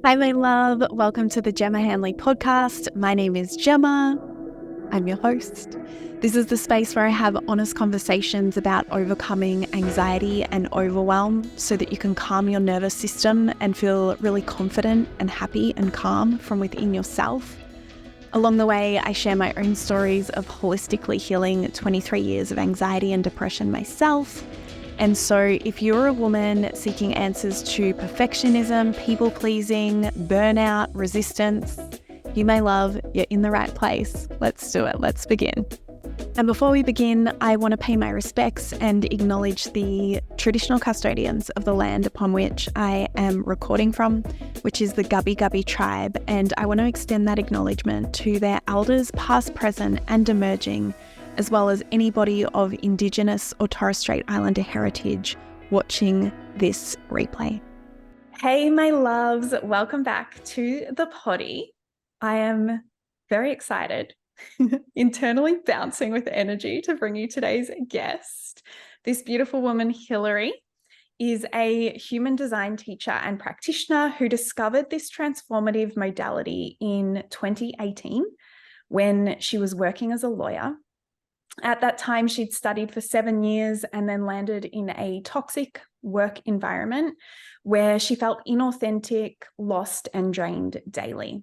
Hi, my love. Welcome to the Gemma Hanley podcast. My name is Gemma. I'm your host. This is the space where I have honest conversations about overcoming anxiety and overwhelm so that you can calm your nervous system and feel really confident and happy and calm from within yourself. Along the way, I share my own stories of holistically healing 23 years of anxiety and depression myself. And so if you're a woman seeking answers to perfectionism, people-pleasing, burnout, resistance, you may love, you're in the right place. Let's do it. Let's begin. And before we begin, I want to pay my respects and acknowledge the traditional custodians of the land upon which I am recording from, which is the Gubbi Gubbi tribe. And I want to extend that acknowledgement to their elders, past, present, and emerging, as well as anybody of Indigenous or Torres Strait Islander heritage watching this replay. Hey, my loves, welcome back to the potty. I am very excited, internally bouncing with energy to bring you today's guest. This beautiful woman, Hilary, is a human design teacher and practitioner who discovered this transformative modality in 2018 when she was working as a lawyer. At that time, she'd studied for 7 years and then landed in a toxic work environment where she felt inauthentic, lost, and drained daily.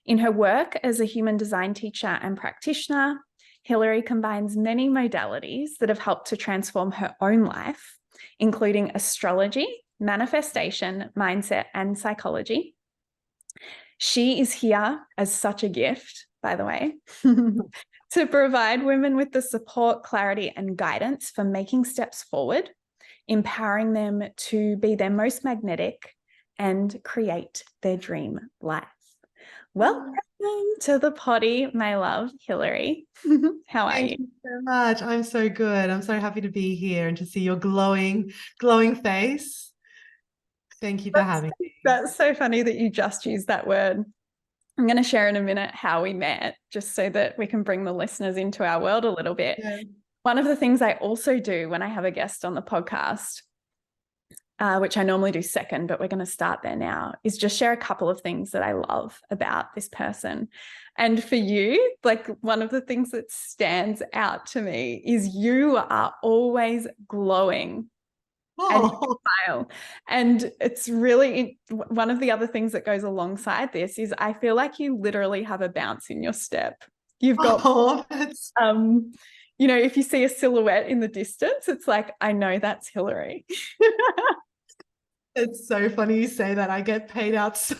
In her work as a human design teacher and practitioner, Hilary combines many modalities that have helped to transform her own life, including astrology, manifestation, mindset, and psychology. She is here as such a gift, by the way, to provide women with the support, clarity, and guidance for making steps forward, empowering them to be their most magnetic and create their dream life. Welcome to the potty, my love, Hilary. How are you? Thank you so much. I'm so good. I'm so happy to be here and to see your glowing face. Thank you for having me. That's so funny that you just used that word. I'm going to share in a minute how we met, just so that we can bring the listeners into our world a little bit. Yeah. One of the things I also do when I have a guest on the podcast, which I normally do second, but we're going to start there now, is just share a couple of things that I love about this person. And for you, like one of the things that stands out to me is you are always glowing. Oh. And it's really one of the other things that goes alongside this is I feel like you literally have a bounce in your step. You've got, if you see a silhouette in the distance, it's like, I know that's Hilary. It's so funny you say that. I get paid out so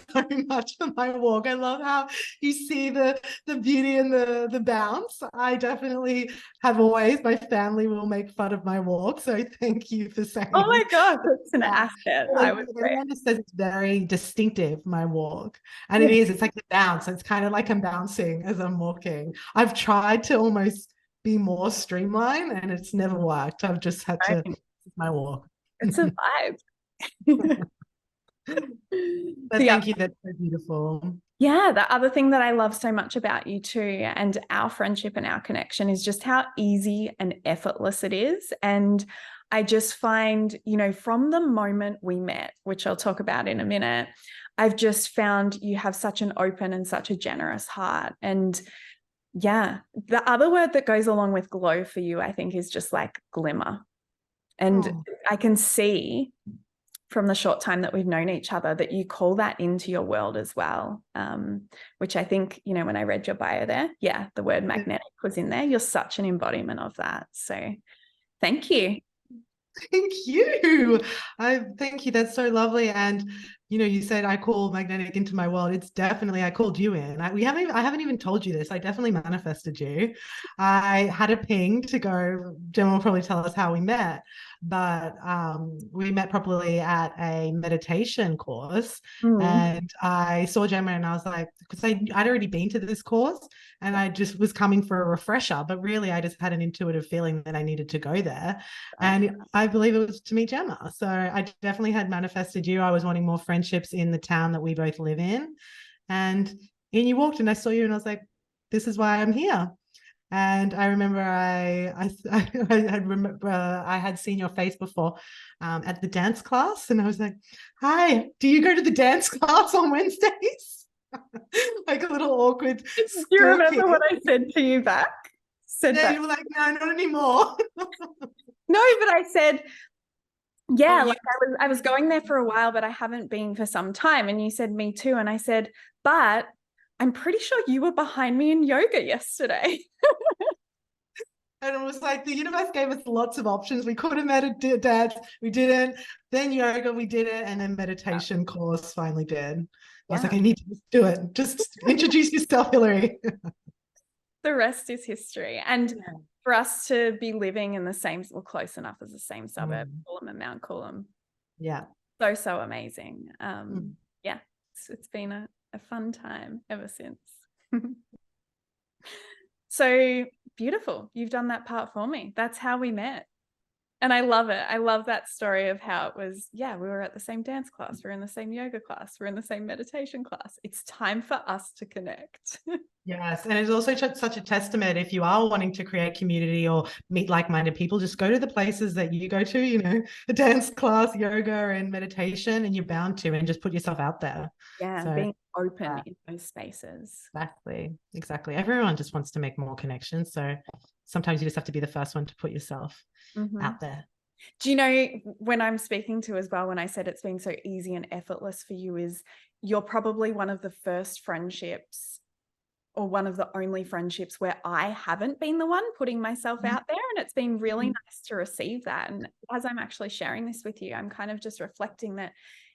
much for my walk. I love how you see the beauty and the bounce. I definitely have always, my family will make fun of my walk. So thank you for saying. Oh my God, that's an asset. I would say. Everyone just says it's very distinctive, my walk. And it is, it's like the bounce. It's kind of like I'm bouncing as I'm walking. I've tried to almost be more streamlined and it's never worked. I've just had to, my walk. It's a vibe. But thank you, that's so beautiful. Yeah, the other thing that I love so much about you too, and our friendship and our connection, is just how easy and effortless it is. And I just find, from the moment we met, which I'll talk about in a minute, I've just found you have such an open and such a generous heart. And yeah, the other word that goes along with glow for you, I think, is just like glimmer. And I can see from the short time that we've known each other that you call that into your world as well, which I think, when I read your bio there, the word magnetic was in there. You're such an embodiment of that. So thank you. Thank you. Thank you. That's so lovely. And you said I call magnetic into my world. It's definitely, I called you in. I haven't even told you this. I definitely manifested you. I had a ping to go. Gemma will probably tell us how we met, but we met properly at a meditation course. And I saw Gemma and I was like, because I'd already been to this course and I just was coming for a refresher, but really I just had an intuitive feeling that I needed to go there. And I believe it was to meet Gemma. So I definitely had manifested you. I was wanting more friendships in the town that we both live in. And in you walked and I saw you and I was like, this is why I'm here. And I remember I had seen your face before at the dance class, and I was like, "Hi, do you go to the dance class on Wednesdays?" Like a little awkward Do you school remember kid. what I said to you back? Said Yeah, back. you were like, "No, not anymore." No, but I said, yeah, Oh, like I was going there for a while, but I haven't been for some time. And you said, me too. And I said, but I'm pretty sure you were behind me in yoga yesterday. and it was like the universe gave us lots of options. We could have met a dance, we didn't. Then yoga, we did it, and then meditation course finally did. I was Yeah. like, I need to just do it. Just introduce yourself, Hillary. The rest is history. And Yeah. for us to be living in the same, well, close enough as the same suburb, Mm. Coolum and Mount Coolum. Yeah. So amazing. Mm. Yeah, it's been a fun time ever since. So beautiful. You've done that part for me. That's how we met. And I love it. I love that story of how it was, yeah, we were at the same dance class, we're in the same yoga class, we're in the same meditation class. It's time for us to connect. Yes, and it's also such a testament if you are wanting to create community or meet like-minded people, just go to the places that you go to, a dance class, yoga, and meditation, and you're bound to, and just put yourself out there. Yeah, So being open in those spaces. exactly. Everyone just wants to make more connections. So sometimes you just have to be the first one to put yourself out there. Do you know, when I'm speaking to as well, when I said it's been so easy and effortless for you, is you're probably one of the first friendships or one of the only friendships where I haven't been the one putting myself out there. And it's been really nice to receive that. And as I'm actually sharing this with you, I'm kind of just reflecting that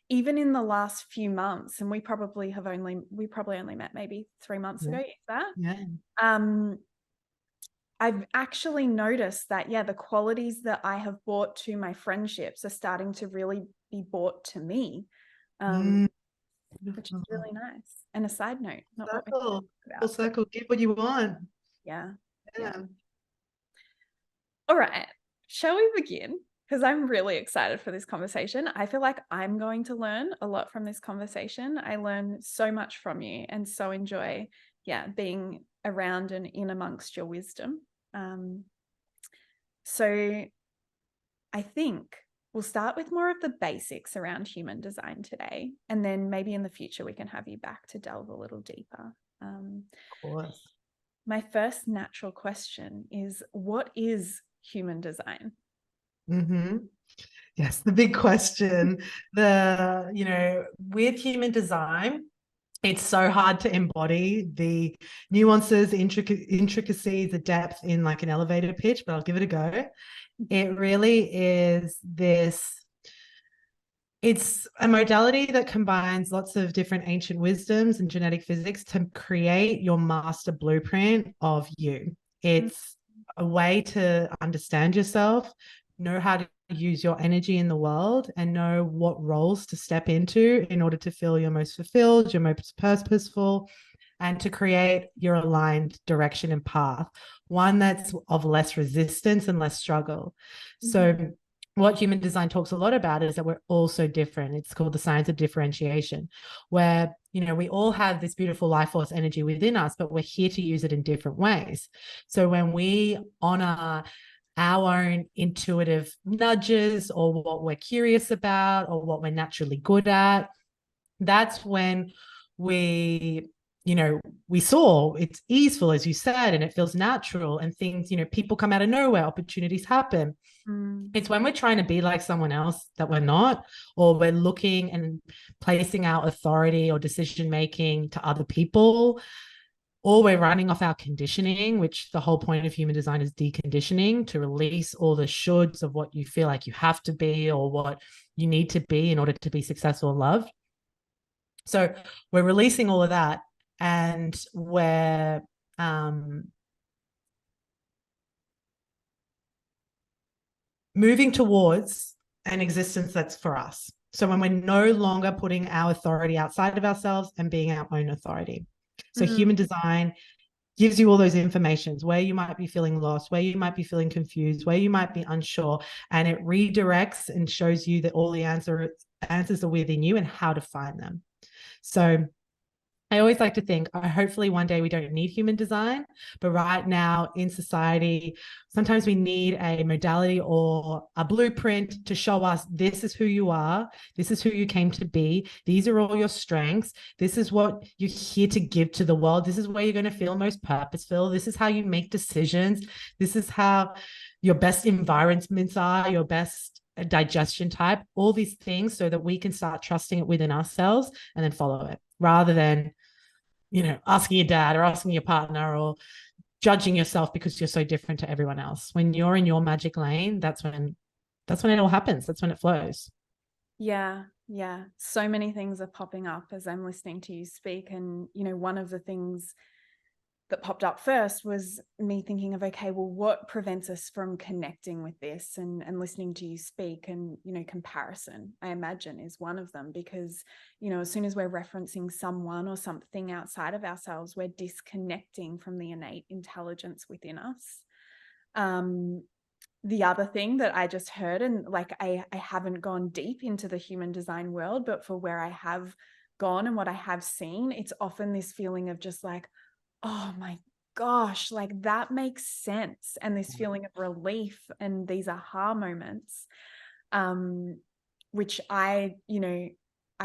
even in the last few months, and we probably only met maybe 3 months ago, is that? Yeah. I've actually noticed that, yeah, the qualities that I have brought to my friendships are starting to really be brought to me, which is really nice. And a side note, not what we're Circle. about, Full circle. Get what you want. yeah. Yeah. All right. Shall we begin? Because I'm really excited for this conversation. I feel like I'm going to learn a lot from this conversation. I learn so much from you and so enjoy, being around and in amongst your wisdom. So I think we'll start with more of the basics around human design today. And then maybe in the future, we can have you back to delve a little deeper. Of course. My first natural question is, what is human design? Yes, the big question. With human design, it's so hard to embody the nuances, the intricacies, the depth in like an elevator pitch, but I'll give it a go. It really is it's a modality that combines lots of different ancient wisdoms and genetic physics to create your master blueprint of you. It's a way to understand yourself, know how to use your energy in the world, and know what roles to step into in order to feel your most fulfilled, your most purposeful, and to create your aligned direction and path, one that's of less resistance and less struggle. So what human design talks a lot about is that we're all so different. It's called the science of differentiation, where we all have this beautiful life force energy within us, but we're here to use it in different ways. So when we honor our own intuitive nudges or what we're curious about or what we're naturally good at, that's when we we saw it's easeful, as you said, and it feels natural, and things, people come out of nowhere, opportunities happen. It's when we're trying to be like someone else that we're not, or we're looking and placing our authority or decision making to other people, or we're running off our conditioning, which the whole point of human design is deconditioning, to release all the shoulds of what you feel like you have to be or what you need to be in order to be successful and loved. So we're releasing all of that, and we're moving towards an existence that's for us. So when we're no longer putting our authority outside of ourselves and being our own authority. So human design gives you all those informations, where you might be feeling lost, where you might be feeling confused, where you might be unsure, and it redirects and shows you that all the answers are within you and how to find them. So I always like to think, hopefully one day we don't need human design, but right now in society, sometimes we need a modality or a blueprint to show us this is who you are, this is who you came to be, these are all your strengths, this is what you're here to give to the world, this is where you're going to feel most purposeful, this is how you make decisions, this is how your best environments are, your best digestion type, all these things, so that we can start trusting it within ourselves and then follow it, rather than asking your dad or asking your partner or judging yourself because you're so different to everyone else. When you're in your magic lane, that's when it all happens. That's when it flows. Yeah. Yeah. So many things are popping up as I'm listening to you speak. And, one of the things that popped up first was me thinking of, okay, well, what prevents us from connecting with this and listening to you speak? And, comparison, I imagine, is one of them, because, as soon as we're referencing someone or something outside of ourselves, we're disconnecting from the innate intelligence within us. The other thing that I just heard, and like, I haven't gone deep into the human design world, but for where I have gone and what I have seen, it's often this feeling of just like, oh my gosh, like that makes sense. And this feeling of relief and these aha moments, which I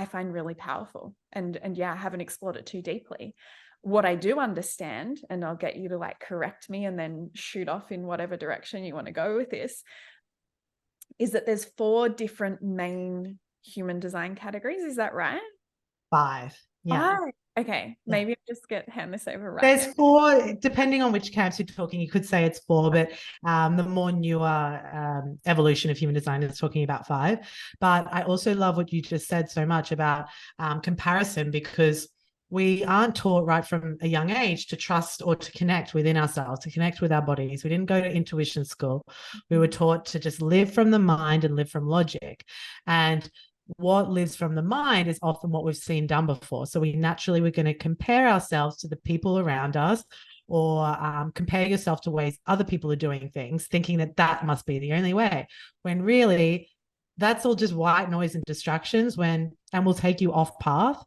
find really powerful. And yeah, I haven't explored it too deeply. What I do understand, and I'll get you to like correct me and then shoot off in whatever direction you want to go with this, is that there's 4 different main human design categories. Is that right? 5. Yeah. 5. Okay, maybe I just hand this over right There's now. 4, depending on which camps you're talking. You could say it's 4, but the more newer evolution of human design is talking about 5. But I also love what you just said so much about comparison, because we aren't taught right from a young age to trust or to connect within ourselves, to connect with our bodies. We didn't go to intuition school. We were taught to just live from the mind and live from logic. And what lives from the mind is often what we've seen done before. So we're going to compare ourselves to the people around us, or compare yourself to ways other people are doing things, thinking that that must be the only way, when really that's all just white noise and distractions, and will take you off path,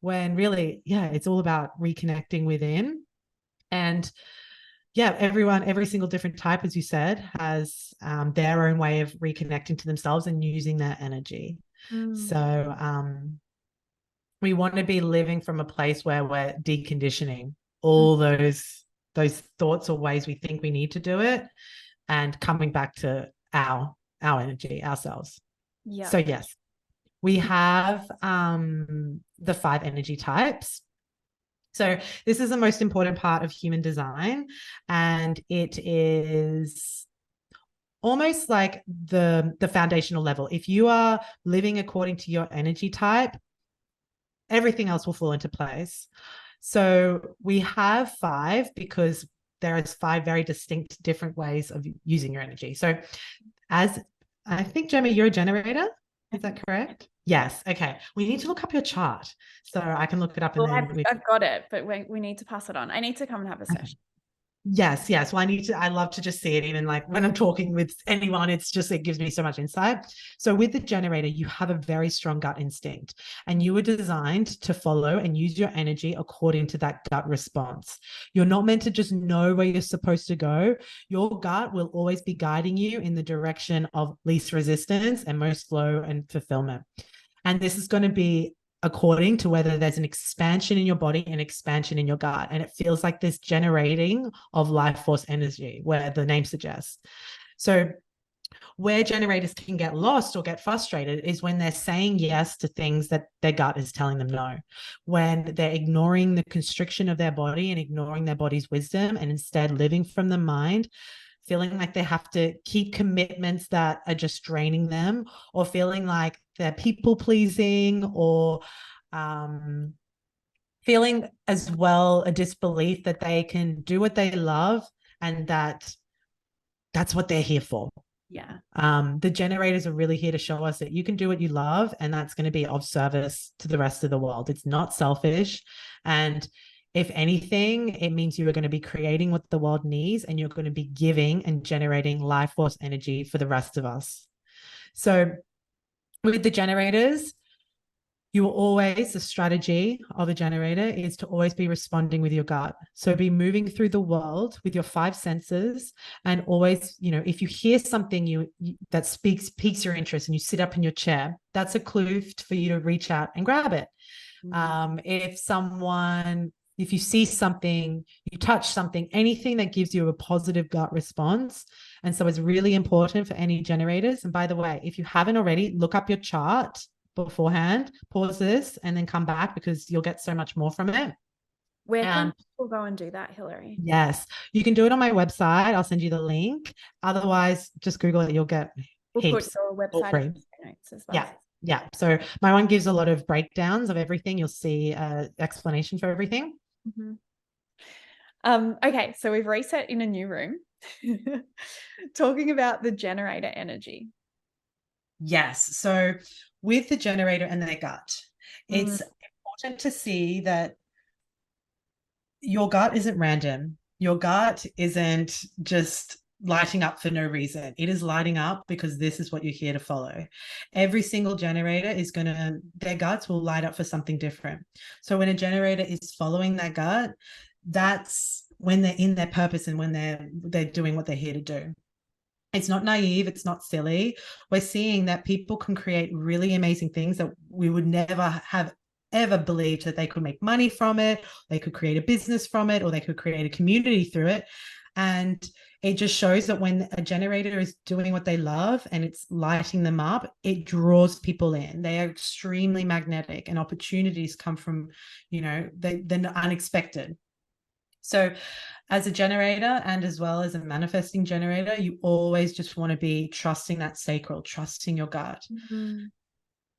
when really, yeah, it's all about reconnecting within. And yeah, every single different type, as you said, has their own way of reconnecting to themselves and using their energy. So we want to be living from a place where we're deconditioning all those thoughts or ways we think we need to do it, and coming back to our energy, ourselves. Yeah. So yes, we have the 5 energy types. So this is the most important part of human design, and it is almost like the foundational level. If you are living according to your energy type, everything else will fall into place. So we have 5 because there is 5 very distinct different ways of using your energy. So as I think, Gemma, you're a generator. Is that correct? Yes. Okay. We need to look up your chart so I can look it up. Well, I've got it, but we need to pass it on. I need to come and have a session. Yes. Well, I love to just see it. Even like when I'm talking with anyone, it gives me so much insight. So with the generator, you have a very strong gut instinct, and you were designed to follow and use your energy according to that gut response. You're not meant to just know where you're supposed to go. Your gut will always be guiding you in the direction of least resistance and most flow and fulfillment. And this is going to be according to whether there's an expansion in your body and expansion in your gut. And it feels like this generating of life force energy, where the name suggests. So where generators can get lost or get frustrated is when they're saying yes to things that their gut is telling them no, when they're ignoring the constriction of their body and ignoring their body's wisdom, and instead living from the mind, feeling like they have to keep commitments that are just draining them, or feeling like they're people pleasing, or feeling as well a disbelief that they can do what they love and that's what they're here for. Yeah. The generators are really here to show us that you can do what you love, and that's going to be of service to the rest of the world. It's not selfish. And if anything, it means you are going to be creating what the world needs, and you're going to be giving and generating life force energy for the rest of us. So with the generators, You will always, the strategy of a generator is to always be responding with your gut. So be moving through the world with your five senses, and always, if you hear something that piques your interest and you sit up in your chair, that's a clue for you to reach out and grab it. If you see something, you touch something, anything that gives you a positive gut response. And so it's really important for any generators. And by the way, if you haven't already, look up your chart beforehand, pause this, and then come back, because you'll get so much more from it. Where can people go and do that, Hilary? Yes, you can do it on my website. I'll send you the link. Otherwise, just Google it. You'll get heaps. Put your website in the notes as well. Yeah. Yeah. So my one gives a lot of breakdowns of everything. You'll see an explanation for everything. Okay, so we've reset in a new room talking about the generator energy. Yes. So with the generator and their gut, it's important to see that your gut isn't random. Your gut isn't just lighting up for no reason. It is lighting up because this is what you're here to follow. Every single generator their guts will light up for something different. So when a generator is following that gut, that's when they're in their purpose and when they're doing what they're here to do. It's not naive. It's not silly. We're seeing that people can create really amazing things that we would never have ever believed that they could make money from it. They could create a business from it, or they could create a community through it. And it just shows that when a generator is doing what they love and it's lighting them up, it draws people in. They are extremely magnetic, and opportunities come from, they're unexpected. So as a generator, and as well as a manifesting generator, you always just want to be trusting that sacral, trusting your gut.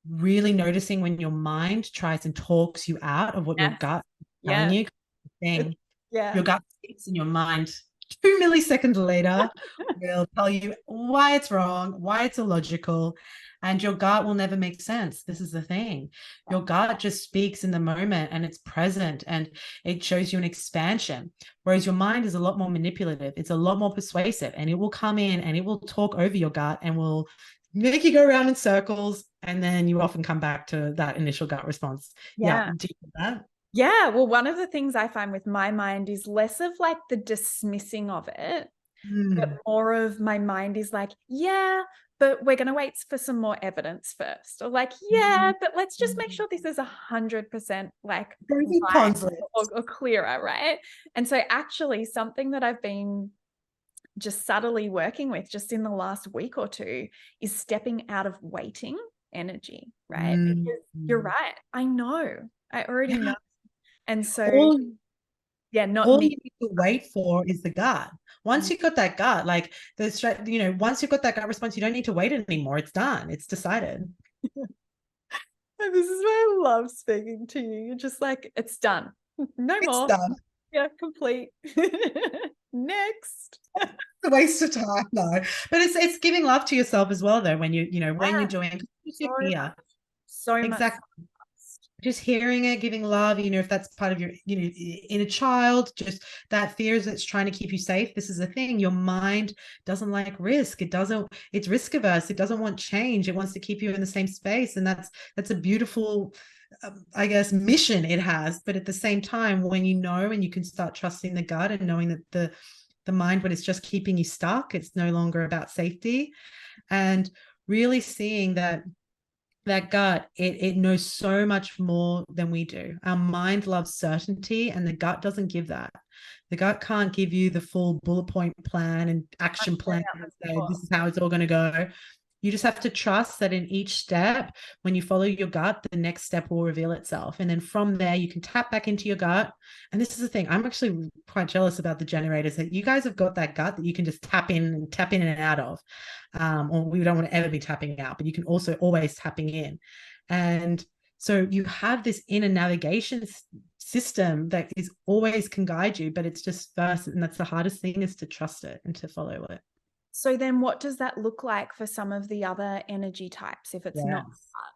Really noticing when your mind tries and talks you out of what your gut is telling you. Your gut speaks, and your mind 2 milliseconds later will tell you why it's wrong, why it's illogical, and your gut will never make sense. This is the thing. Your gut just speaks in the moment, and it's present, and it shows you an expansion. Whereas your mind is a lot more manipulative. It's a lot more persuasive, and it will come in and it will talk over your gut and will make you go around in circles, and then you often come back to that initial gut response. Do you do that? Yeah, well, one of the things I find with my mind is less of like the dismissing of it, but more of my mind is like, yeah, but we're going to wait for some more evidence first. Or like, yeah, but let's just make sure this is 100% like right or clearer, right? And so actually something that I've been just subtly working with just in the last week or two is stepping out of waiting energy, right? Because you're right. I already know. And so all you need to wait for is the gut. Once you've got that gut, like once you've got that gut response, you don't need to wait anymore. It's done. It's decided. And this is why I love speaking to you. You're just like, it's done. No more. It's done. Yeah, complete. Next. It's a waste of time, no. But it's giving love to yourself as well, though, when when you're doing so exactly. much. Just hearing it, giving love, if that's part of your, inner child, just that fears that's trying to keep you safe. This is the thing. Your mind doesn't like risk. It's risk averse. It doesn't want change. It wants to keep you in the same space. And that's a beautiful, I guess, mission it has. But at the same time, when and you can start trusting the gut and knowing that the mind, when it's just keeping you stuck, it's no longer about safety, and really seeing that gut, it knows so much more than we do. Our mind loves certainty, and the gut doesn't give that. The gut can't give you the full bullet point plan and action plan and say, this is how it's all going to go. You just have to trust that in each step, when you follow your gut, the next step will reveal itself. And then from there, you can tap back into your gut. And this is the thing, I'm actually quite jealous about the generators, that you guys have got that gut that you can just tap in and out of. Or we don't want to ever be tapping out, but you can also always tapping in. And so you have this inner navigation system that is always can guide you, but it's just first, and that's the hardest thing, is to trust it and to follow it. So then what does that look like for some of the other energy types if it's not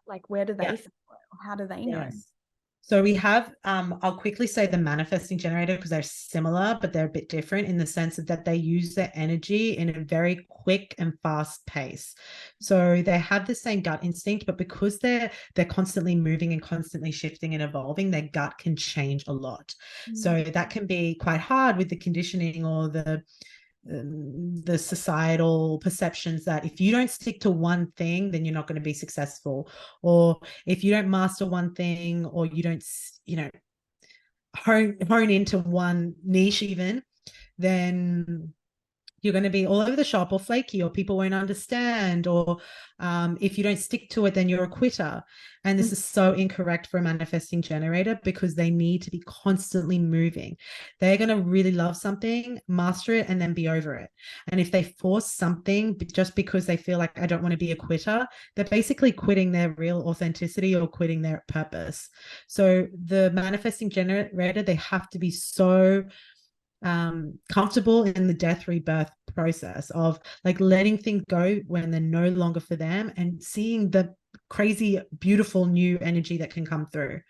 like, where do they feel it? How do they know? So we have, I'll quickly say the manifesting generator because they're similar, but they're a bit different in the sense of that they use their energy in a very quick and fast pace. So they have the same gut instinct, but because they're constantly moving and constantly shifting and evolving, their gut can change a lot. So that can be quite hard with the conditioning or the societal perceptions that if you don't stick to one thing, then you're not going to be successful. Or if you don't master one thing, or you don't, hone into one niche even, then you're going to be all over the shop or flaky, or people won't understand, or if you don't stick to it, then you're a quitter. And this is so incorrect for a manifesting generator because they need to be constantly moving. They're going to really love something, master it, and then be over it. And if they force something just because they feel like I don't want to be a quitter, they're basically quitting their real authenticity or quitting their purpose. So the manifesting generator, they have to be so comfortable in the death rebirth process of like letting things go when they're no longer for them and seeing the crazy beautiful new energy that can come through.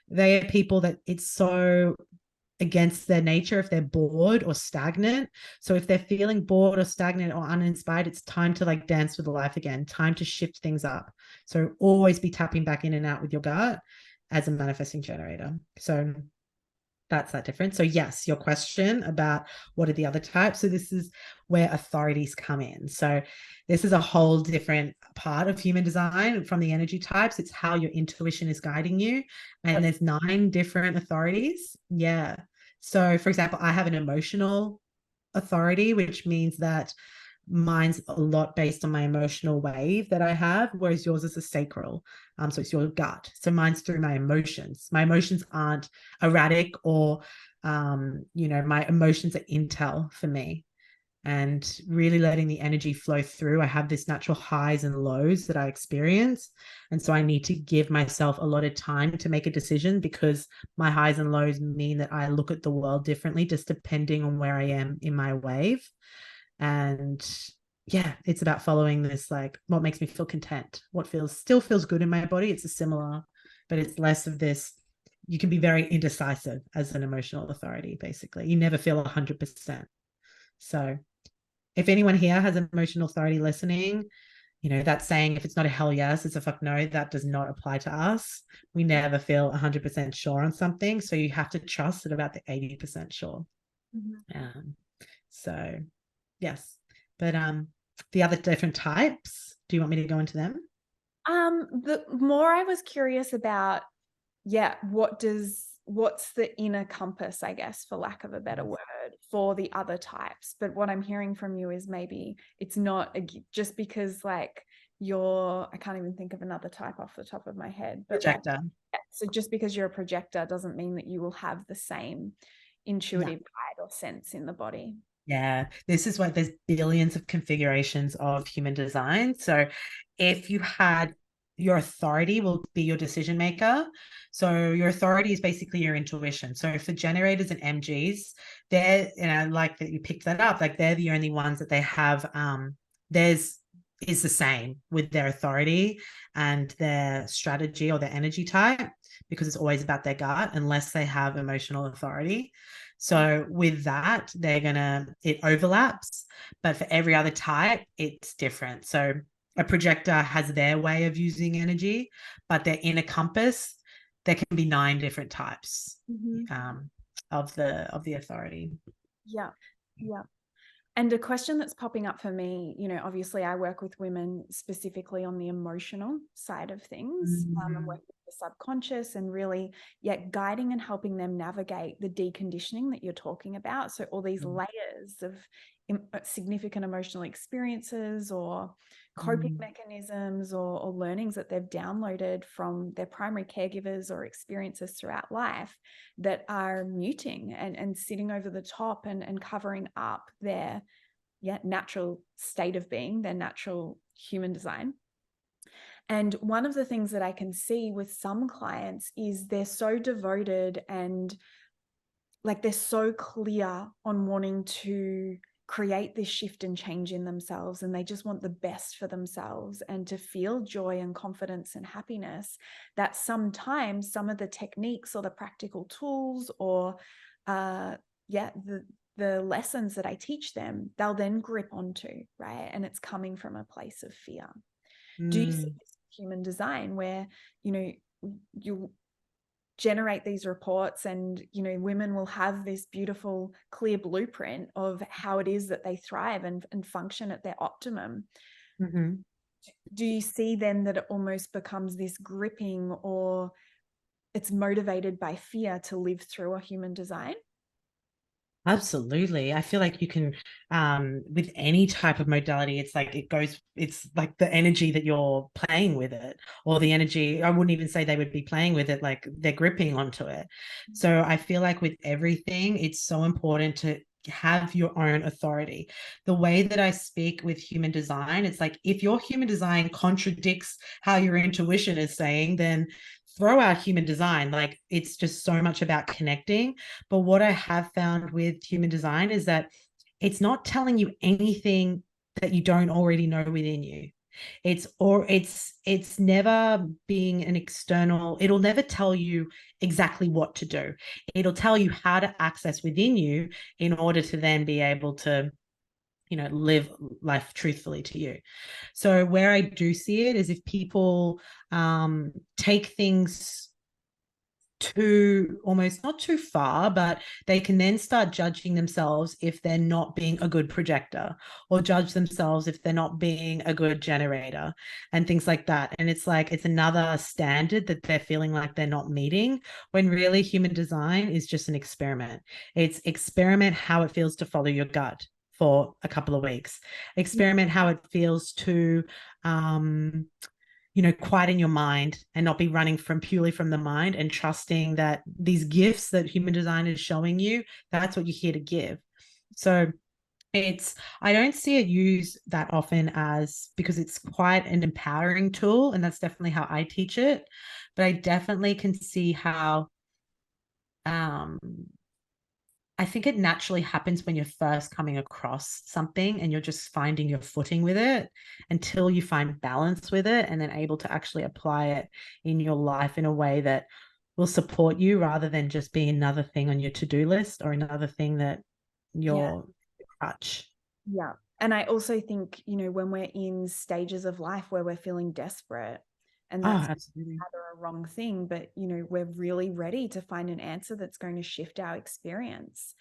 They are people that it's so against their nature if they're bored or stagnant. So if they're feeling bored or stagnant or uninspired, it's time to like dance with life again, time to shift things up. So always be tapping back in and out with your gut as a manifesting generator. So that's that difference. So yes, your question about what are the other types. So this is where authorities come in. So this is a whole different part of human design from the energy types. It's how your intuition is guiding you. And there's 9 different authorities. Yeah. So for example, I have an emotional authority, which means that mine's a lot based on my emotional wave that I have, whereas yours is a sacral. So it's your gut. So mine's through my emotions. My emotions aren't erratic or, my emotions are intel for me. And really letting the energy flow through. I have this natural highs and lows that I experience. And so I need to give myself a lot of time to make a decision because my highs and lows mean that I look at the world differently, just depending on where I am in my wave. And yeah, it's about following this, like what makes me feel content, what still feels good in my body. It's a similar, but it's less of this. You can be very indecisive as an emotional authority. Basically, you never feel 100%. So if anyone here has an emotional authority listening, that saying, if it's not a hell yes, it's a fuck no, that does not apply to us. We never feel 100% sure on something, so you have to trust at about the 80% sure. So yes, but the other different types, do you want me to go into them? The more I was curious about, what's the inner compass, I guess, for lack of a better word, for the other types. But what I'm hearing from you is maybe it's not just because like I can't even think of another type off the top of my head, but Projector. so just because you're a projector doesn't mean that you will have the same intuitive guide or sense in the body. Yeah, this is why there's billions of configurations of human design. So if you had your authority will be your decision maker. So your authority is basically your intuition. So for generators and MGs, they're, like that you picked that up, like they're the only ones that they have, theirs is the same with their authority and their strategy or their energy type, because it's always about their gut unless they have emotional authority. So with that, it overlaps, but for every other type, it's different. So a projector has their way of using energy, but their inner compass, there can be 9 different types of the authority. Yeah. And a question that's popping up for me, obviously I work with women specifically on the emotional side of things. I'm working with the subconscious and really, guiding and helping them navigate the deconditioning that you're talking about. So all these layers of significant emotional experiences or coping mechanisms or learnings that they've downloaded from their primary caregivers or experiences throughout life that are muting and sitting over the top and covering up their natural state of being, their natural human design. And one of the things that I can see with some clients is they're so devoted and like they're so clear on wanting to create this shift and change in themselves, and they just want the best for themselves and to feel joy and confidence and happiness, that sometimes some of the techniques or the practical tools or the lessons that I teach them, they'll then grip onto, right? And it's coming from a place of fear. Do you see this human design where, you generate these reports and, women will have this beautiful, clear blueprint of how it is that they thrive and function at their optimum? Mm-hmm. Do you see then that it almost becomes this gripping, or it's motivated by fear to live through a human design? Absolutely. I feel like you can, with any type of modality, it's like the energy that you're playing with it, or the energy, I wouldn't even say they would be playing with it, like they're gripping onto it. So I feel like with everything, it's so important to have your own authority. The way that I speak with human design, it's like if your human design contradicts how your intuition is saying, then throw out human design. Like it's just so much about connecting. But what I have found with human design is that it's not telling you anything that you don't already know within you. It's never being an external, it'll never tell you exactly what to do. It'll tell you how to access within you in order to then be able to live life truthfully to you. So where I do see it is if people take things too, almost not too far, but they can then start judging themselves if they're not being a good projector, or judge themselves if they're not being a good generator and things like that. And it's like it's another standard that they're feeling like they're not meeting, when really human design is just an experiment. It's experiment how it feels to follow your gut for a couple of weeks. Experiment how it feels to quieten your mind and not be running purely from the mind, and trusting that these gifts that human design is showing you, that's what you're here to give. So I don't see it used that often, as because it's quite an empowering tool, and that's definitely how I teach it. But I definitely can see how um I think it naturally happens when you're first coming across something and you're just finding your footing with it, until you find balance with it and then able to actually apply it in your life in a way that will support you, rather than just being another thing on your to-do list or another thing that your crutch. Yeah. And I also think, when we're in stages of life where we're feeling desperate, and Oh, that's absolutely. either a wrong thing, but, we're really ready to find an answer that's going to shift our experience,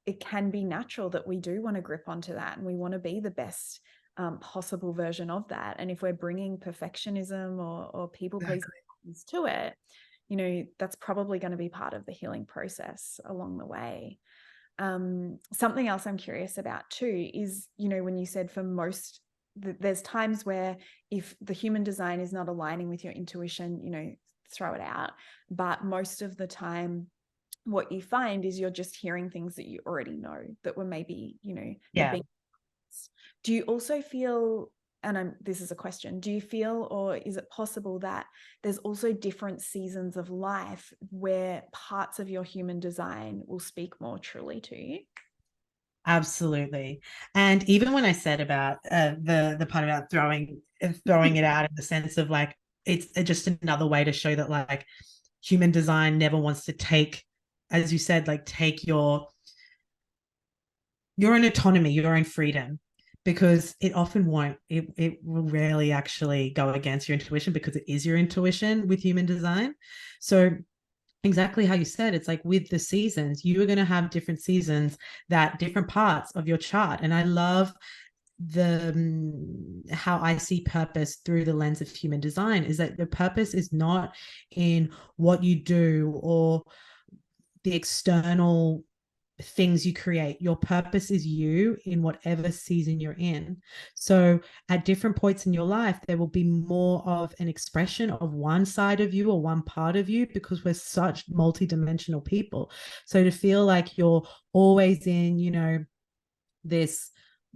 it can be natural that we do want to grip onto that, and we want to be the best possible version of that. And if we're bringing perfectionism or people pleasing to it, that's probably going to be part of the healing process along the way. Something else I'm curious about too is, when you said for most, there's times where if the human design is not aligning with your intuition, throw it out. But most of the time, what you find is you're just hearing things that you already know that were maybe, they're Yeah. being. Do you also feel, and this is a question, do you feel, or is it possible that there's also different seasons of life where parts of your human design will speak more truly to you? Absolutely. And even when I said about the part about throwing it out, in the sense of like it's just another way to show that like human design never wants to take, as you said, like take your own autonomy, your own freedom, because it often won't. It will rarely actually go against your intuition, because it is your intuition with human design. So exactly how you said, it's like with the seasons, you are going to have different seasons, that different parts of your chart. And I love how I see purpose through the lens of human design, is that the purpose is not in what you do or the external things you create. Your purpose is you in whatever season you're in. So at different points in your life, there will be more of an expression of one side of you or one part of you, because we're such multidimensional people. So to feel like you're always in, this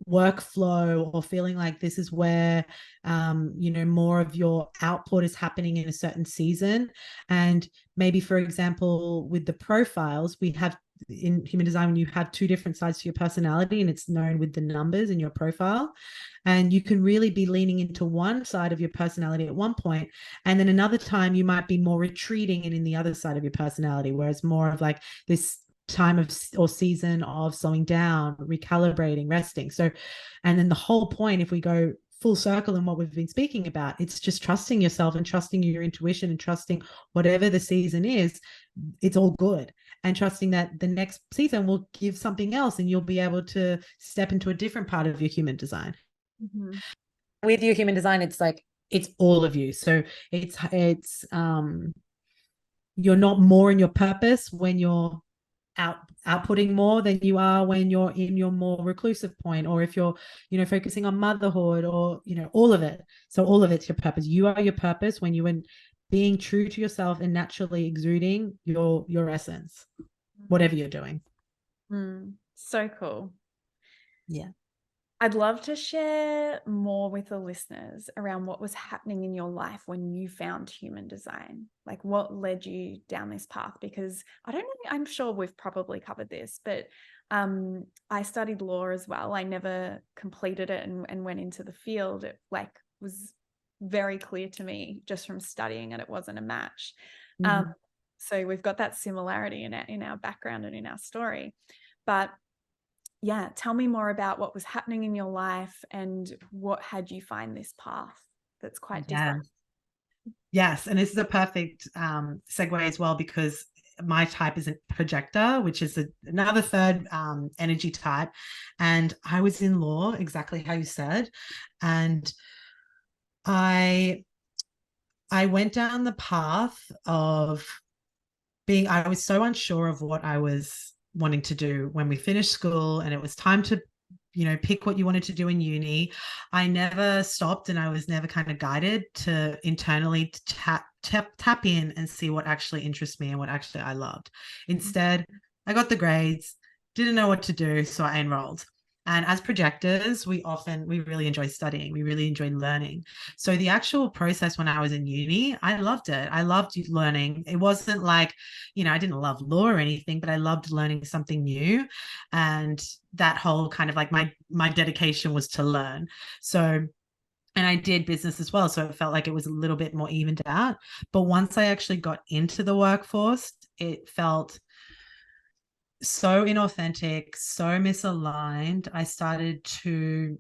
workflow, or feeling like this is where more of your output is happening in a certain season. And maybe, for example, with the profiles, we have in human design, when you have two different sides to your personality, and it's known with the numbers in your profile. And you can really be leaning into one side of your personality at one point, and then another time you might be more retreating and in the other side of your personality, where it's more of like this time of or season of slowing down, recalibrating, resting. So, and then the whole point, if we go full circle in what we've been speaking about, it's just trusting yourself and trusting your intuition and trusting whatever the season is, it's all good, and trusting that the next season will give something else and you'll be able to step into a different part of your human design. Mm-hmm. With your human design, it's like it's all of you. So it's you're not more in your purpose when you're outputting more than you are when you're in your more reclusive point, or if you're, you know, focusing on motherhood, or, you know, all of it. So all of it's your purpose. You are your purpose when you're being true to yourself and naturally exuding your essence, whatever you're doing. So cool. Yeah. I'd love to share more with the listeners around what was happening in your life when you found human design. Like, what led you down this path? Because I don't know, I'm sure we've probably covered this, but I studied law as well. I never completed it and went into the field. It like was very clear to me just from studying it, it wasn't a match. So we've got that similarity in our background and in our story. But yeah, tell me more about what was happening in your life and what had you find this path that's quite different. Yes, and this is a perfect segue as well, because my type is a projector, which is another third energy type. And I was in law, exactly how you said. And I went down the path of I was so unsure of what I was wanting to do when we finished school, and it was time to, you know, pick what you wanted to do in uni. I never stopped, and I was never kind of guided to internally tap in and see what actually interests me and what actually I loved. Instead, I got the grades, didn't know what to do, so I enrolled. And as projectors, we really enjoy studying. We really enjoy learning. So the actual process when I was in uni, I loved it. I loved learning. It wasn't like, you know, I didn't love law or anything, but I loved learning something new. And that whole kind of like my dedication was to learn. So, and I did business as well. So it felt like it was a little bit more evened out. But once I actually got into the workforce, it felt so inauthentic, so misaligned. I started to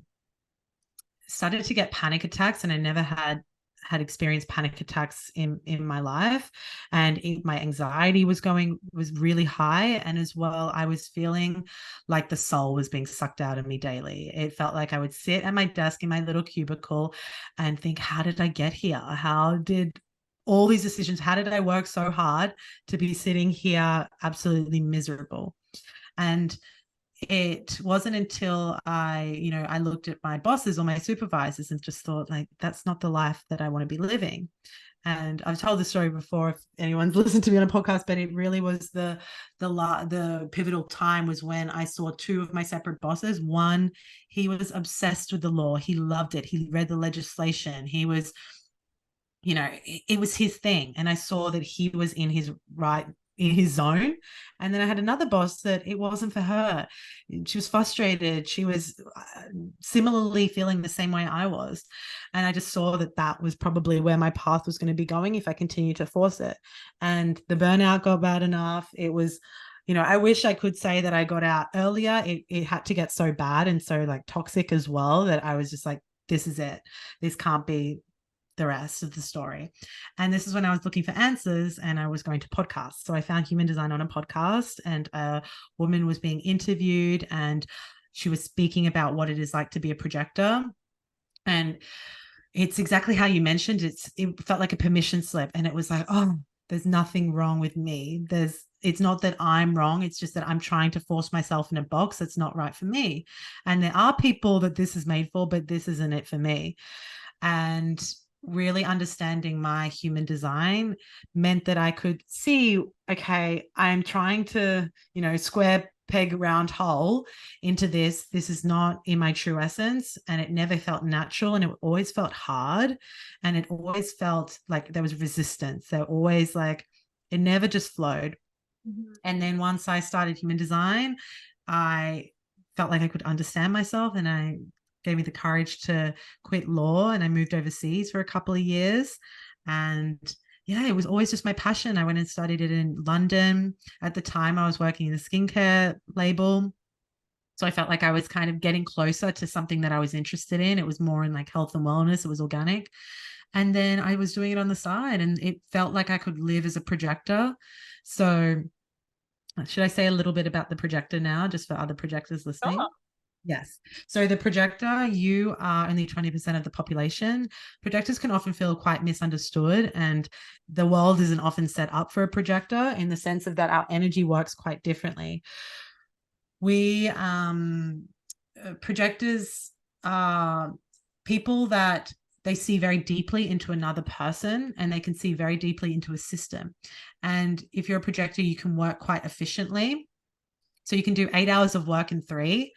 get panic attacks, and I never had experienced panic attacks in my life. And my anxiety was really high, and as well I was feeling like the soul was being sucked out of me daily. It felt like I would sit at my desk in my little cubicle and think, how did I get here? How did all these decisions, how did I work so hard to be sitting here absolutely miserable? And it wasn't until I looked at my bosses or my supervisors and just thought, like, that's not the life that I want to be living. And I've told the story before if anyone's listened to me on a podcast, but it really was the pivotal time was when I saw two of my separate bosses. One, he was obsessed with the law. He loved it. He read the legislation. He was, you know, it was his thing. And I saw that he was in his zone. And then I had another boss that it wasn't for her. She was frustrated. She was similarly feeling the same way I was. And I just saw that was probably where my path was going to be going if I continued to force it. And the burnout got bad enough. It was, you know, I wish I could say that I got out earlier. It had to get so bad and so like toxic as well that I was just like, this is it. This can't be the rest of the story. And this is when I was looking for answers, and I was going to podcasts. So I found human design on a podcast, and a woman was being interviewed, and she was speaking about what it is like to be a projector. And it's exactly how you mentioned. It felt like a permission slip, and it was like, oh, there's nothing wrong with me. It's not that I'm wrong. It's just that I'm trying to force myself in a box that's not right for me. And there are people that this is made for, but this isn't it for me. And really understanding my human design meant that I could see, okay, I'm trying to, you know, square peg round hole into this. This is not in my true essence, and it never felt natural, and it always felt hard, and it always felt like there was resistance. They're always like, it never just flowed. And then once I started human design, I felt like I could understand myself, and I gave me the courage to quit law, and I moved overseas for a couple of years. And yeah, it was always just my passion. I went and studied it in London. At the time, I was working in a skincare label. So I felt like I was kind of getting closer to something that I was interested in. It was more in like health and wellness, it was organic. And then I was doing it on the side, and it felt like I could live as a projector. So should I say a little bit about the projector now, just for other projectors listening? Sure. Yes. So the projector, you are only 20% of the population. Projectors can often feel quite misunderstood, and the world isn't often set up for a projector in the sense of that our energy works quite differently. We projectors are people that they see very deeply into another person, and they can see very deeply into a system. And if you're a projector, you can work quite efficiently. So you can do 8 hours of work in 3,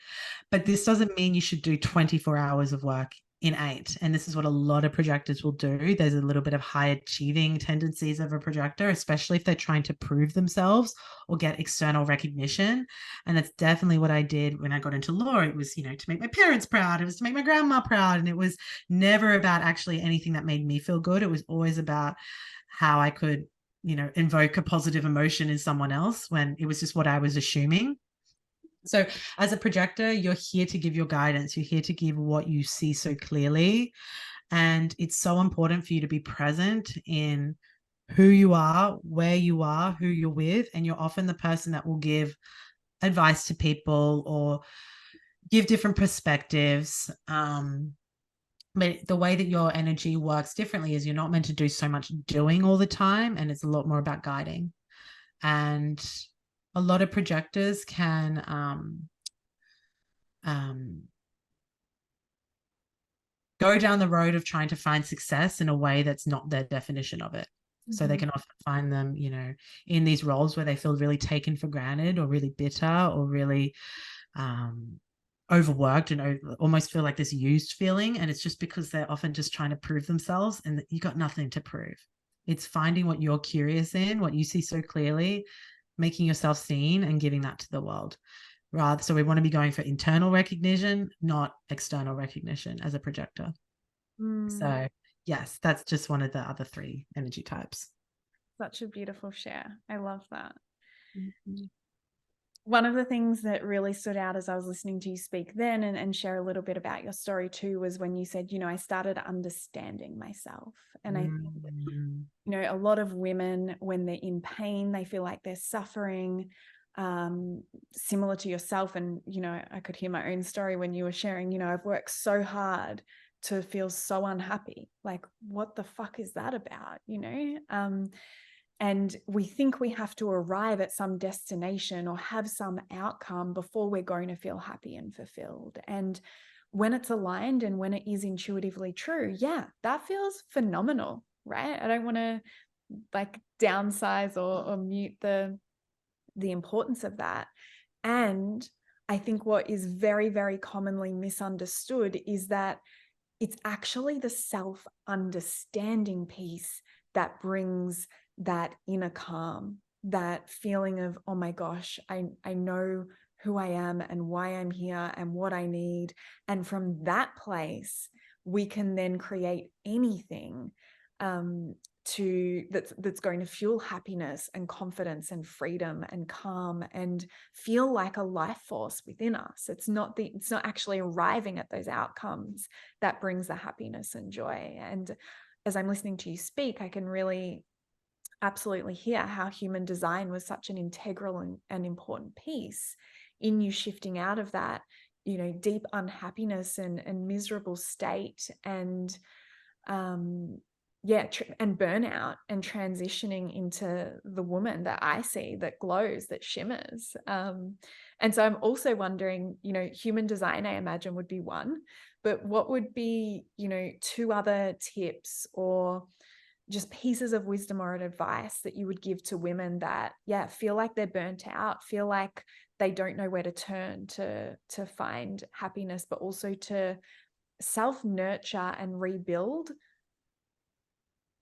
but this doesn't mean you should do 24 hours of work in 8. And this is what a lot of projectors will do. There's a little bit of high achieving tendencies of a projector, especially if they're trying to prove themselves or get external recognition. And that's definitely what I did when I got into law. It was, to make my parents proud. It was to make my grandma proud. And it was never about actually anything that made me feel good. It was always about how I could, invoke a positive emotion in someone else, when it was just what I was assuming. So as a projector, you're here to give your guidance. You're here to give what you see so clearly. And it's so important for you to be present in who you are, where you are, who you're with. And you're often the person that will give advice to people or give different perspectives. But the way that your energy works differently is you're not meant to do so much doing all the time. And it's a lot more about guiding. And a lot of projectors can go down the road of trying to find success in a way that's not their definition of it. So they can often find them, in these roles where they feel really taken for granted, or really bitter, or really overworked, and almost feel like this used feeling. And it's just because they're often just trying to prove themselves, and you got nothing to prove. It's finding what you're curious in, what you see so clearly, making yourself seen, and giving that to the world. So we want to be going for internal recognition, not external recognition as a projector. So yes, that's just one of the other 3 energy types. Such a beautiful share. I love that. One of the things that really stood out as I was listening to you speak then, and share a little bit about your story too, was when you said, I started understanding myself. And I think, a lot of women, when they're in pain, they feel like they're suffering, similar to yourself. And, I could hear my own story when you were sharing, I've worked so hard to feel so unhappy. Like, what the fuck is that about? And we think we have to arrive at some destination or have some outcome before we're going to feel happy and fulfilled. And when it's aligned and when it is intuitively true, yeah, that feels phenomenal, right? I don't want to downsize or mute the importance of that. And I think what is very, very commonly misunderstood is that it's actually the self-understanding piece that brings that inner calm, that feeling of, oh my gosh, I know who I am and why I'm here and what I need. And from that place, we can then create anything that's going to fuel happiness and confidence and freedom and calm and feel like a life force within us. It's not actually arriving at those outcomes that brings the happiness and joy. And as I'm listening to you speak, I can really absolutely hear how human design was such an integral and important piece in you shifting out of that, deep unhappiness and miserable state, and and burnout, and transitioning into the woman that I see, that glows, that shimmers. And so I'm also wondering, human design, I imagine, would be one, but what would be, 2 other tips or just pieces of wisdom or advice that you would give to women that, feel like they're burnt out, feel like they don't know where to turn to find happiness, but also to self-nurture and rebuild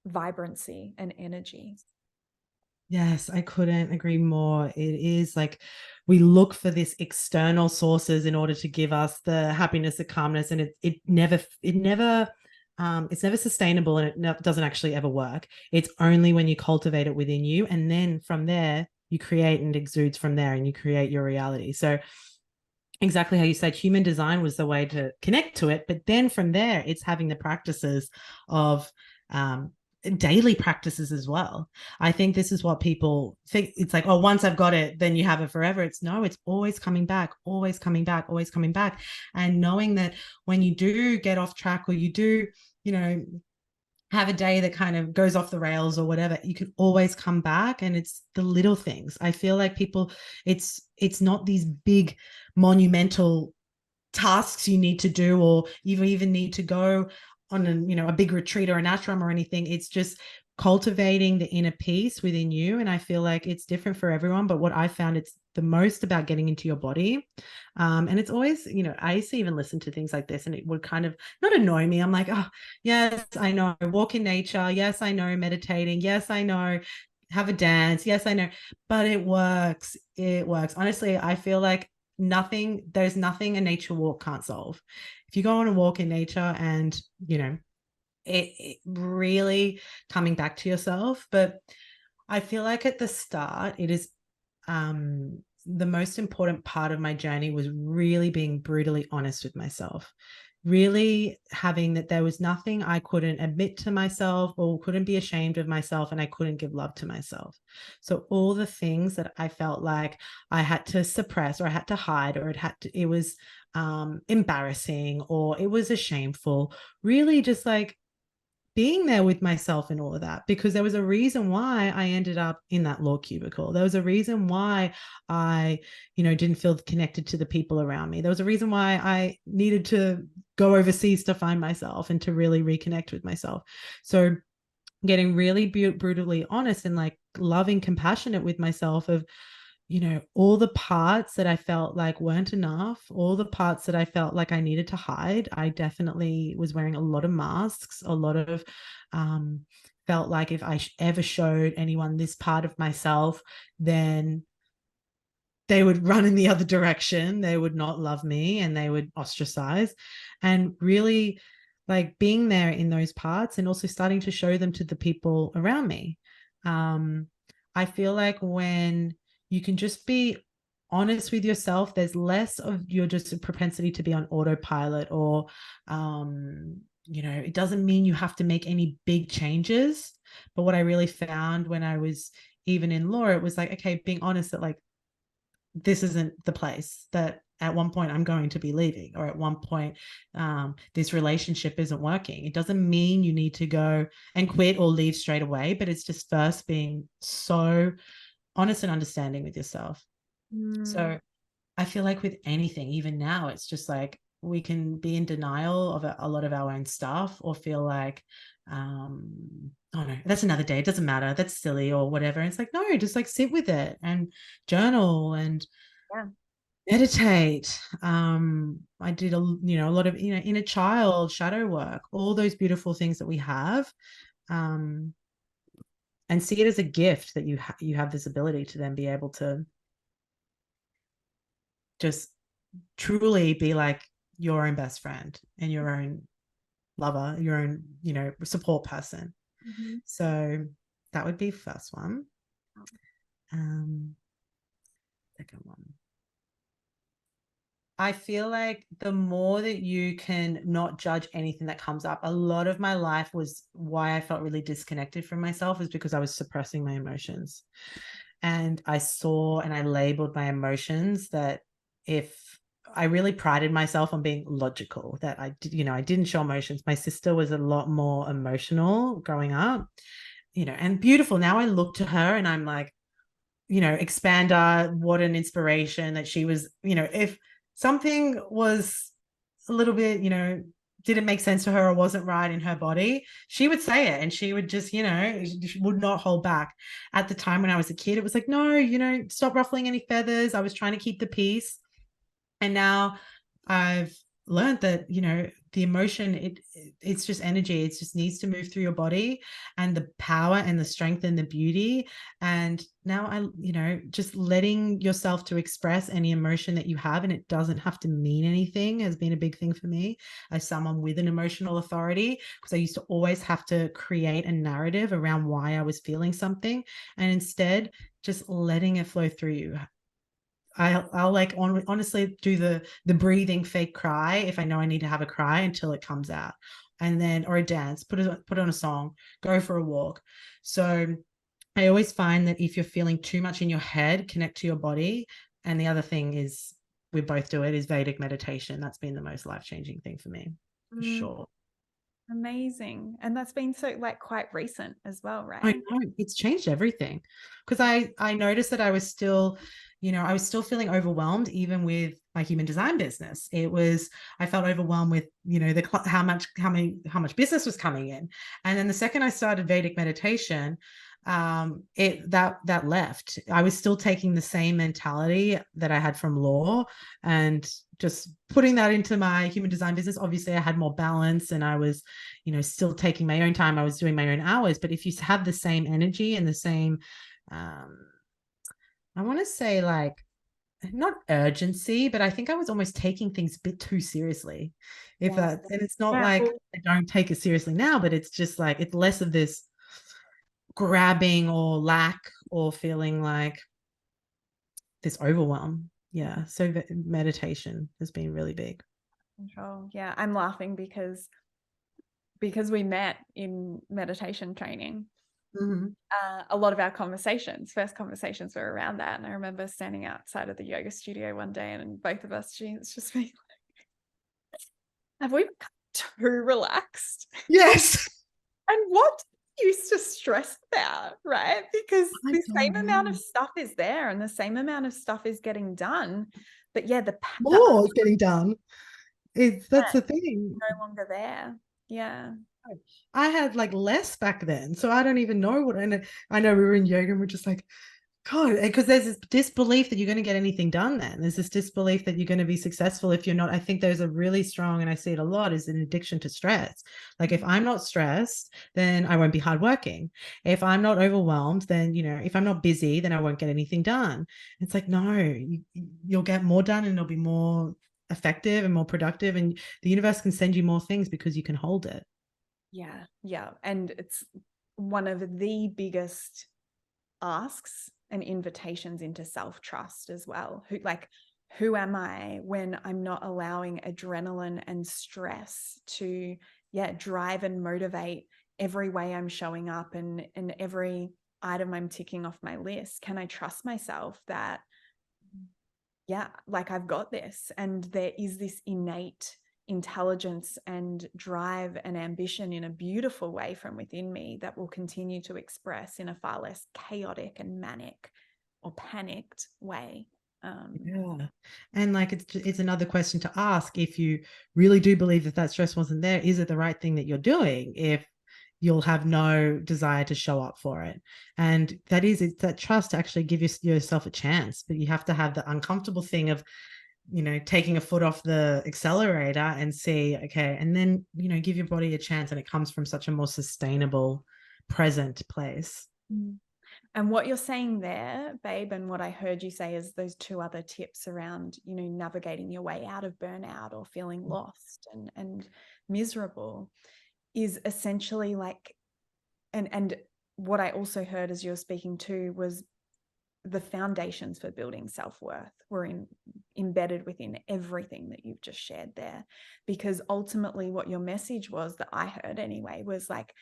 vibrancy and energy? Yes, I couldn't agree more. It is like we look for this external sources in order to give us the happiness, the calmness, and it's never sustainable, and it doesn't actually ever work. It's only when you cultivate it within you, and then from there you create, and it exudes from there, and you create your reality. So exactly how you said, human design was the way to connect to it, but then from there it's having the practices of um, daily practices as well. I think this is what people think. It's like, oh, once I've got it, then you have it forever. It's no, it's always coming back, always coming back, always coming back. And knowing that when you do get off track, or you do, you know, have a day that kind of goes off the rails or whatever, you can always come back. And it's the little things. I feel like people, it's not these big monumental tasks you need to do, or you even need to go on a big retreat or an ashram or anything. It's just cultivating the inner peace within you. And I feel like it's different for everyone, but what I found, it's the most about getting into your body. And it's always, I used to even listen to things like this, and it would kind of not annoy me. I'm like, oh yes, I know, walk in nature, yes I know, meditating, yes I know, have a dance, yes I know, but it works honestly. I feel like there's nothing a nature walk can't solve. If you go on a walk in nature, and it really coming back to yourself. But I feel like at the start, it is the most important part of my journey was really being brutally honest with myself, really having that there was nothing I couldn't admit to myself, or couldn't be ashamed of myself, and I couldn't give love to myself. So all the things that I felt like I had to suppress, or I had to hide, or it was embarrassing, or it was a shameful, really just like being there with myself in all of that, because there was a reason why I ended up in that law cubicle. There was a reason why I, didn't feel connected to the people around me. There was a reason why I needed to go overseas to find myself and to really reconnect with myself. So getting really brutally honest, and like loving, compassionate with myself, of all the parts that I felt like weren't enough, all the parts that I felt like I needed to hide. I definitely was wearing a lot of masks, a lot of felt like if I ever showed anyone this part of myself, then they would run in the other direction. They would not love me, and they would ostracize. And really like being there in those parts, and also starting to show them to the people around me. I feel like when you can just be honest with yourself, there's less of your just a propensity to be on autopilot, or it doesn't mean you have to make any big changes. But what I really found when I was even in law, it was like, okay, being honest that like this isn't the place, that at one point I'm going to be leaving, or at one point this relationship isn't working. It doesn't mean you need to go and quit or leave straight away, but it's just first being so honest and understanding with yourself. So I feel like with anything, even now, it's just like we can be in denial of a lot of our own stuff, or feel like, oh no, that's another day, it doesn't matter, that's silly, or whatever. And it's like, no, just like sit with it and journal and Yeah. meditate. I did a lot of inner child shadow work, all those beautiful things that we have, um, and see it as a gift that you have this ability to then be able to just truly be like your own best friend, and your own lover, your own, support person. Mm-hmm. So that would be first one. Second one, I feel like the more that you can not judge anything that comes up. A lot of my life was why I felt really disconnected from myself, is because I was suppressing my emotions. And I saw and I labeled my emotions, that if I really prided myself on being logical, that I didn't show emotions. My sister was a lot more emotional growing up, and beautiful. Now I look to her and I'm like, expander, what an inspiration that she was. If something was a little bit, didn't make sense to her or wasn't right in her body, she would say it, and she would just, she would not hold back. At the time when I was a kid, it was like, no, stop ruffling any feathers. I was trying to keep the peace. And now I've learned that, the emotion, it's just energy. It just needs to move through your body, and the power and the strength and the beauty. And now just letting yourself to express any emotion that you have, and it doesn't have to mean anything, has been a big thing for me as someone with an emotional authority, because I used to always have to create a narrative around why I was feeling something, and instead just letting it flow through you. I'll like honestly do the breathing fake cry if I know I need to have a cry until it comes out, and then, or a dance, put on a song, go for a walk. So I always find that if you're feeling too much in your head, connect to your body. And the other thing is, we both do it, is Vedic meditation. That's been the most life-changing thing for me, for sure. Amazing. And that's been so like quite recent as well, I right? know, it's changed everything, because I noticed that I was still, I was still feeling overwhelmed even with my human design business. I felt overwhelmed with, how much business was coming in. And then the second I started Vedic meditation, that left. I was still taking the same mentality that I had from law, and just putting that into my human design business. Obviously I had more balance, and I was, still taking my own time. I was doing my own hours. But if you have the same energy and the same, I want to say, like, not urgency, but I think I was almost taking things a bit too seriously. And it's not like I don't take it seriously now, but it's just like, it's less of this grabbing or lack, or feeling like this overwhelm. Yeah. So meditation has been really big. Control. Yeah. I'm laughing because we met in meditation training. Mm-hmm. A lot of our first conversations were around that. And I remember standing outside of the yoga studio one day, and both of us, it's just me, have we become too relaxed? Yes. And what used to stress about, right? Because the same amount of stuff is there, and the same amount of stuff is getting done. But yeah, More is getting done. That's the thing. no longer there. Yeah. I had like less back then, so I don't even know what. And I know we were in yoga, and we're just like, God, because there's this disbelief that you're going to get anything done. Then there's this disbelief that you're going to be successful if you're not. I think there's a really strong, and I see it a lot, is an addiction to stress. Like, if I'm not stressed, then I won't be hardworking. If I'm not overwhelmed, then, if I'm not busy, then I won't get anything done. It's like, no, you'll get more done, and it'll be more effective and more productive, and the universe can send you more things because you can hold it. Yeah. Yeah. And it's one of the biggest asks and invitations into self-trust as well. Who am I when I'm not allowing adrenaline and stress to drive and motivate every way I'm showing up, and every item I'm ticking off my list? Can I trust myself that like, I've got this, and there is this innate intelligence and drive and ambition in a beautiful way from within me that will continue to express in a far less chaotic and manic or panicked way. Yeah. And like, it's another question to ask. If you really do believe that stress wasn't there, is it the right thing that you're doing if you'll have no desire to show up for it? And it's that trust to actually give yourself a chance. But you have to have the uncomfortable thing of, taking a foot off the accelerator and see, okay, and then, give your body a chance. And it comes from such a more sustainable, present place. And what you're saying there, babe, and what I heard you say is those two other tips around, navigating your way out of burnout or feeling lost and miserable, is essentially like, and what I also heard as you're speaking to was the foundations for building self-worth were embedded within everything that you've just shared there. Because ultimately what your message was, that I heard anyway, was like,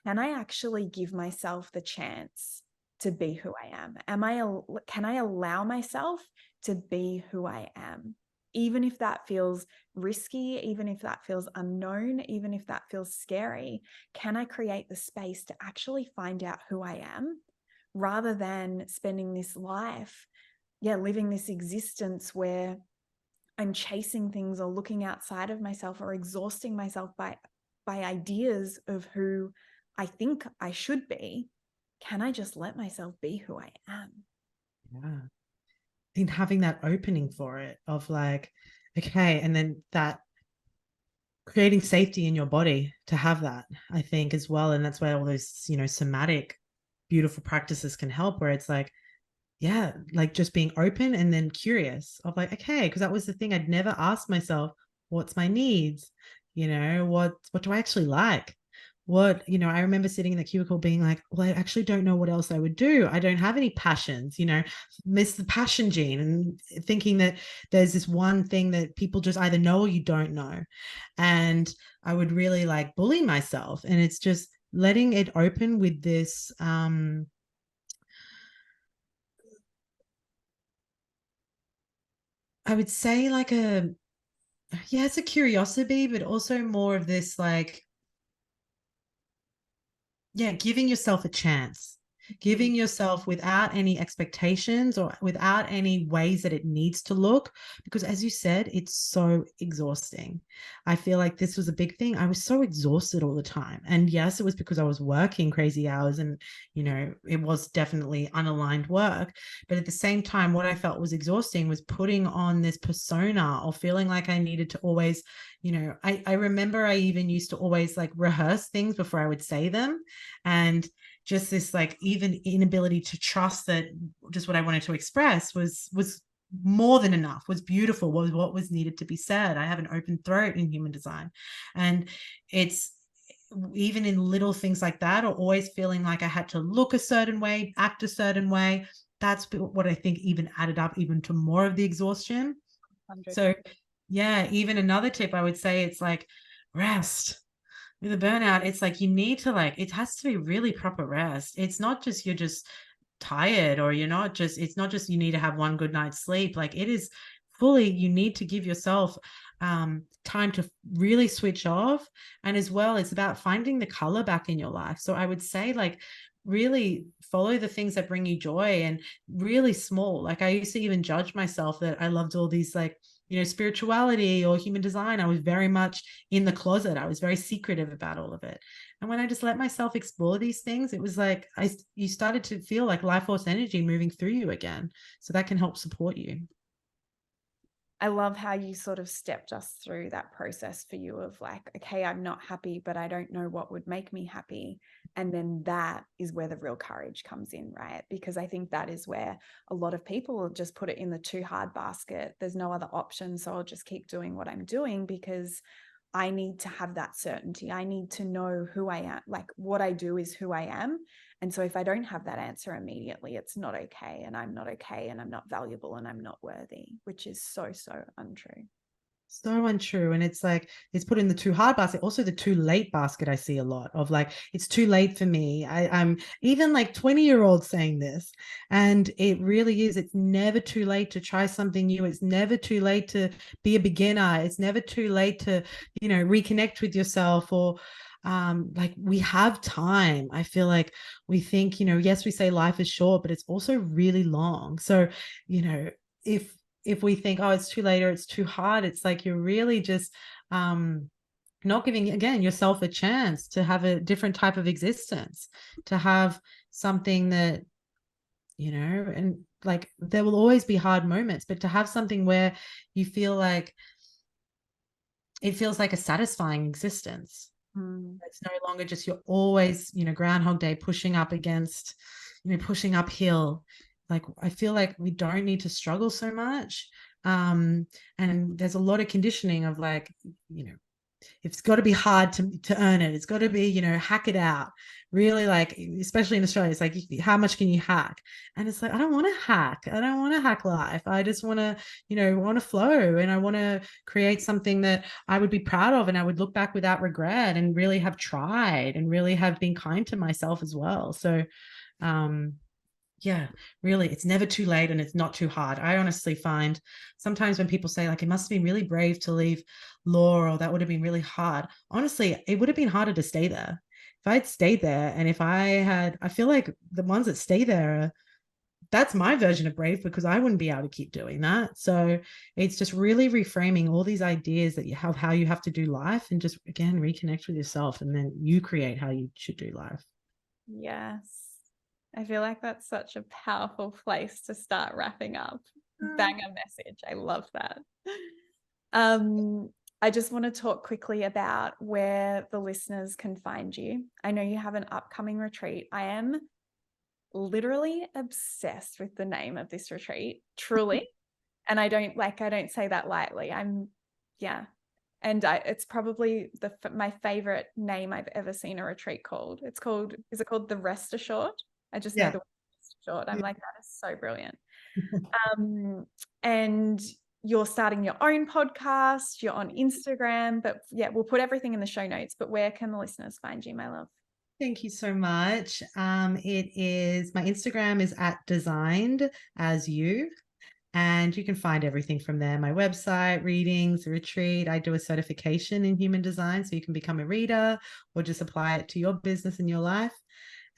can I actually give myself the chance to be who I am? Can I allow myself to be who I am? Even if that feels risky, even if that feels unknown, even if that feels scary, can I create the space to actually find out who I am, rather than spending this life, living this existence where I'm chasing things or looking outside of myself or exhausting myself by ideas of who I think I should be? Can I just let myself be who I am? Yeah. In having that opening for it, of like, okay, and then that creating safety in your body to have that, I think, as well. And that's where all those, somatic, beautiful practices can help, where it's like, yeah, like just being open and then curious of like, okay, because that was the thing. I'd never asked myself, what's my needs? What do I actually like? I remember sitting in the cubicle being like, well, I actually don't know what else I would do. I don't have any passions, miss the passion gene, and thinking that there's this one thing that people just either know or you don't know. And I would really like bully myself. And it's just letting it open with this, I would say like it's a curiosity, but also more of this like, yeah, giving yourself a chance, giving yourself without any expectations or without any ways that it needs to look. Because as you said, it's so exhausting. I feel like this was a big thing. I was so exhausted all the time. And yes, it was because I was working crazy hours and, it was definitely unaligned work. But at the same time, what I felt was exhausting was putting on this persona or feeling like I needed to always, I remember I even used to always like rehearse things before I would say them. And just this like even inability to trust that just what I wanted to express was more than enough, was beautiful, was what was needed to be said. I have an open throat in human design. And it's even in little things like that, or always feeling like I had to look a certain way, act a certain way. That's what I think even added up even to more of the exhaustion. 100. So yeah, even another tip I would say, it's like rest. With a burnout, it's like you need to like, it has to be really proper rest. It's not just you're just tired, or it's not just you need to have one good night's sleep. Like it is fully, you need to give yourself time to really switch off. And as well, it's about finding the color back in your life. So I would say like really follow the things that bring you joy, and really small. Like I used to even judge myself that I loved all these like, spirituality or human design. I was very much in the closet. I was very secretive about all of it. And when I just let myself explore these things, it was like you started to feel like life force energy moving through you again. So that can help support you. I love how you sort of stepped us through that process for you of like, okay, I'm not happy, but I don't know what would make me happy. And then that is where the real courage comes in, right? Because I think that is where a lot of people will just put it in the too hard basket. There's no other option. So I'll just keep doing what I'm doing because I need to have that certainty. I need to know who I am. Like what I do is who I am. And so if I don't have that answer immediately, it's not okay. And I'm not okay. And I'm not valuable and I'm not worthy, which is so, so untrue. So untrue. And it's like it's put in the too hard basket, also the too late basket. I see a lot of like, it's too late for me. I'm even like 20-year-olds saying this. And it really is. It's never too late to try something new. It's never too late to be a beginner. It's never too late to, reconnect with yourself, or like we have time. I feel like we think, yes, we say life is short, but it's also really long. So, if we think, oh, it's too late or it's too hard, it's like you're really just not giving, again, yourself a chance to have a different type of existence, to have something that, and like there will always be hard moments, but to have something where you feel like it feels like a satisfying existence. It's no longer just you're always, Groundhog Day pushing up against, pushing uphill. Like I feel like we don't need to struggle so much. And there's a lot of conditioning of like, it's got to be hard to earn it. It's got to be, hack it out. Really, like, especially in Australia, it's like, how much can you hack? And it's like, I don't want to hack. I don't want to hack life. I just want to, want to flow, and I want to create something that I would be proud of, and I would look back without regret, and really have tried, and really have been kind to myself as well. So, yeah, really, it's never too late, and it's not too hard. I honestly find sometimes when people say like it must have been really brave to leave law, or that would have been really hard, honestly it would have been harder to stay there. If I'd stayed there, and if I feel like the ones that stay there, that's my version of brave, because I wouldn't be able to keep doing that. So it's just really reframing all these ideas that you have, how you have to do life, and just again reconnect with yourself, and then you create how you should do life. Yes. I feel like that's such a powerful place to start wrapping up. Banger message. I love that. I just want to talk quickly about where the listeners can find you. I know you have an upcoming retreat. I am literally obsessed with the name of this retreat, truly. And I don't say that lightly. And it's probably my favorite name I've ever seen a retreat called. Is it called the Rest Assured? I just know Yeah. the Rest Assured. I'm like, that is so brilliant. And you're starting your own podcast, you're on Instagram, but yeah, we'll put everything in the show notes. But where can the listeners find you, my love? Thank you so much. It is, my Instagram is @designed_as_you. And you can find everything from there. My website, readings, retreat. I do a certification in human design, so you can become a reader or just apply it to your business and your life.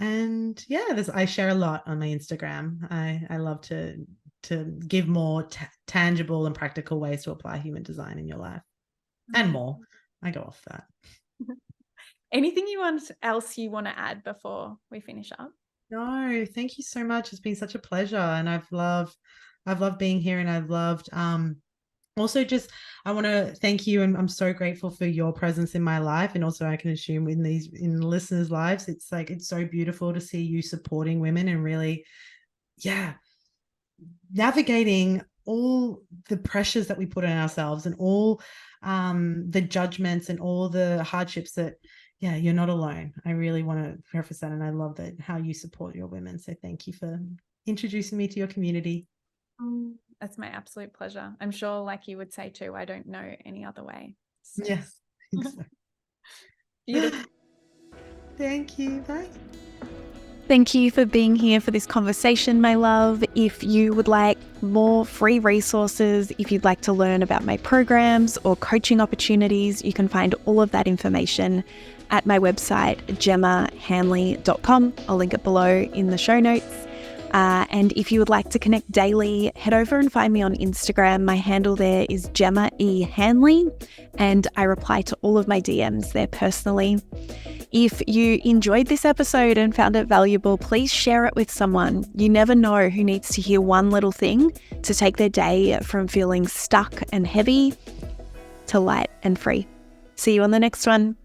And yeah, I share a lot on my Instagram. I love to give more tangible and practical ways to apply human design in your life and more. I go off that. Anything else you want to add before we finish up? No, thank you so much. It's been such a pleasure, and I've loved being here, and I've loved also just I want to thank you, and I'm so grateful for your presence in my life, and also I can assume in the listeners' lives. It's like it's so beautiful to see you supporting women and really navigating all the pressures that we put on ourselves and all the judgments and all the hardships that you're not alone. I really want to preface that, and I love that how you support your women. So thank you for introducing me to your community. That's my absolute pleasure. I'm sure, like you would say too, I don't know any other way. So. Yes. So. Beautiful. Thank you. Bye. Thank you for being here for this conversation, my love. If you would like more free resources, if you'd like to learn about my programs or coaching opportunities, you can find all of that information at my website, gemmahanley.com. I'll link it below in the show notes. And if you would like to connect daily, head over and find me on Instagram. My handle there is Gemma E. Hanley, and I reply to all of my DMs there personally. If you enjoyed this episode and found it valuable, please share it with someone. You never know who needs to hear one little thing to take their day from feeling stuck and heavy to light and free. See you on the next one.